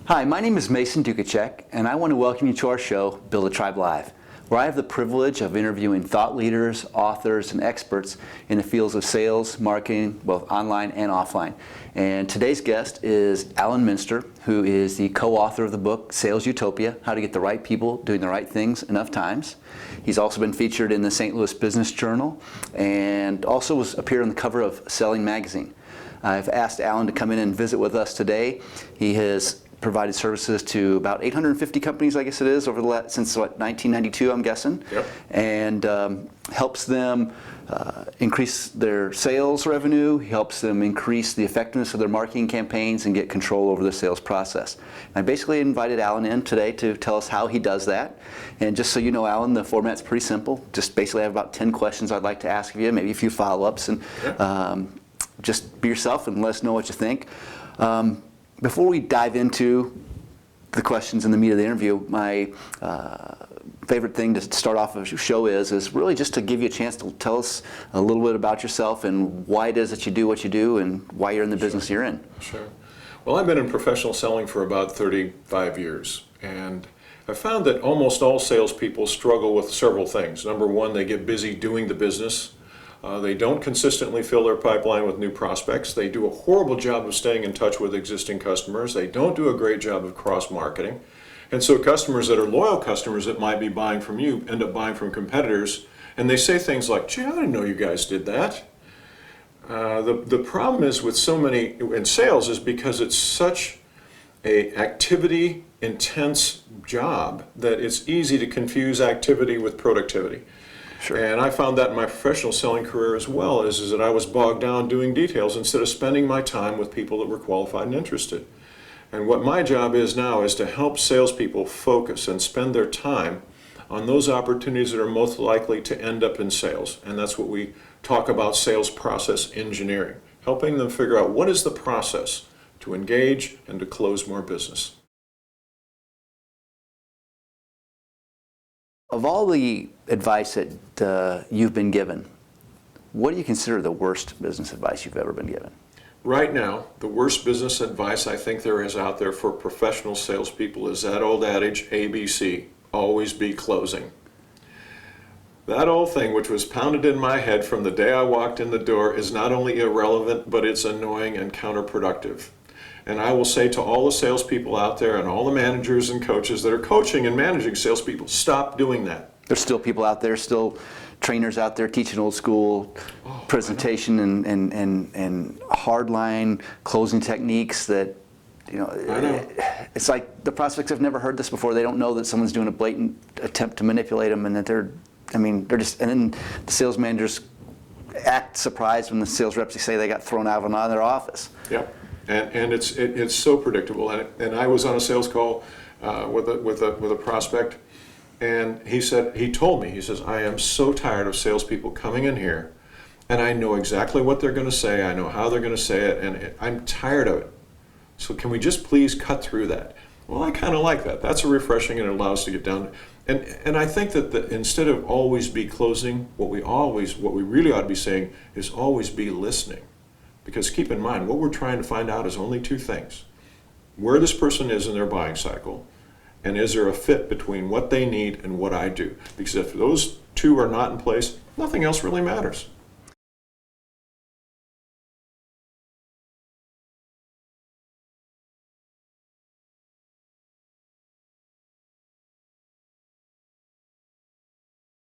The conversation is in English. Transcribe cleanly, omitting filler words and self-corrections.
Hi, my name is Mason Dukacek, and I want to welcome you to our show, Build a Tribe Live, where I have the privilege of interviewing thought leaders, authors, and experts in the fields of sales, marketing, both online and offline. And today's guest is Alan Minster, who is the co-author of the book, Sales Utopia, How to Get the Right People Doing the Right Things Enough Times. He's also been featured in the St. Louis Business Journal and also appeared on the cover of Selling Magazine. I've asked Alan to come in and visit with us today. He has provided services to about 850 companies, I guess it is, since 1992, I'm guessing. Yep. And helps them increase their sales revenue. He helps them increase the effectiveness of their marketing campaigns and get control over the sales process. And I basically invited Alan in today to tell us how he does that. And just so you know, Alan, the format's pretty simple. Just basically I have about 10 questions I'd like to ask of you, maybe a few follow-ups, and just be yourself and let us know what you think. Before we dive into the questions and the meat of the interview, my favorite thing to start off a show is really just to give you a chance to tell us a little bit about yourself and why it is that you do what you do and why you're in the business you're in. Sure. Well, I've been in professional selling for about 35 years, and I found that almost all salespeople struggle with several things. Number one, they get busy doing the business. They don't consistently fill their pipeline with new prospects. They do a horrible job of staying in touch with existing customers. They don't do a great job of cross-marketing. And so customers that are loyal customers that might be buying from you end up buying from competitors, and they say things like, gee, I didn't know you guys did that. The problem is with so many in sales is because it's such a activity-intense job that it's easy to confuse activity with productivity. Sure. And I found that in my professional selling career as well, is that I was bogged down doing details instead of spending my time with people that were qualified and interested. And what my job is now is to help salespeople focus and spend their time on those opportunities that are most likely to end up in sales. And that's what we talk about, sales process engineering, helping them figure out what is the process to engage and to close more business. Of all the advice that you've been given, what do you consider the worst business advice you've ever been given? Right now, the worst business advice I think there is out there for professional salespeople is that old adage, ABC, always be closing. That old thing, which was pounded in my head from the day I walked in the door, is not only irrelevant, but it's annoying and counterproductive. And I will say to all the salespeople out there and all the managers and coaches that are coaching and managing salespeople, stop doing that. There's still people out there, still trainers out there teaching old school presentation and hardline closing techniques that, you know, it's like the prospects have never heard this before. They don't know that someone's doing a blatant attempt to manipulate them, and that they're just, and then the sales managers act surprised when the sales reps say they got thrown out of their office. Yeah. And it's so predictable. And I was on a sales call with a prospect, and he told me, I am so tired of salespeople coming in here, and I know exactly what they're going to say. I know how they're going to say it, and I'm tired of it. So can we just please cut through that? Well, I kind of like that. That's a refreshing, and it allows us to get down. And I think that instead of always be closing, what we really ought to be saying is always be listening. Because keep in mind, what we're trying to find out is only two things. Where this person is in their buying cycle, and is there a fit between what they need and what I do? Because if those two are not in place, nothing else really matters.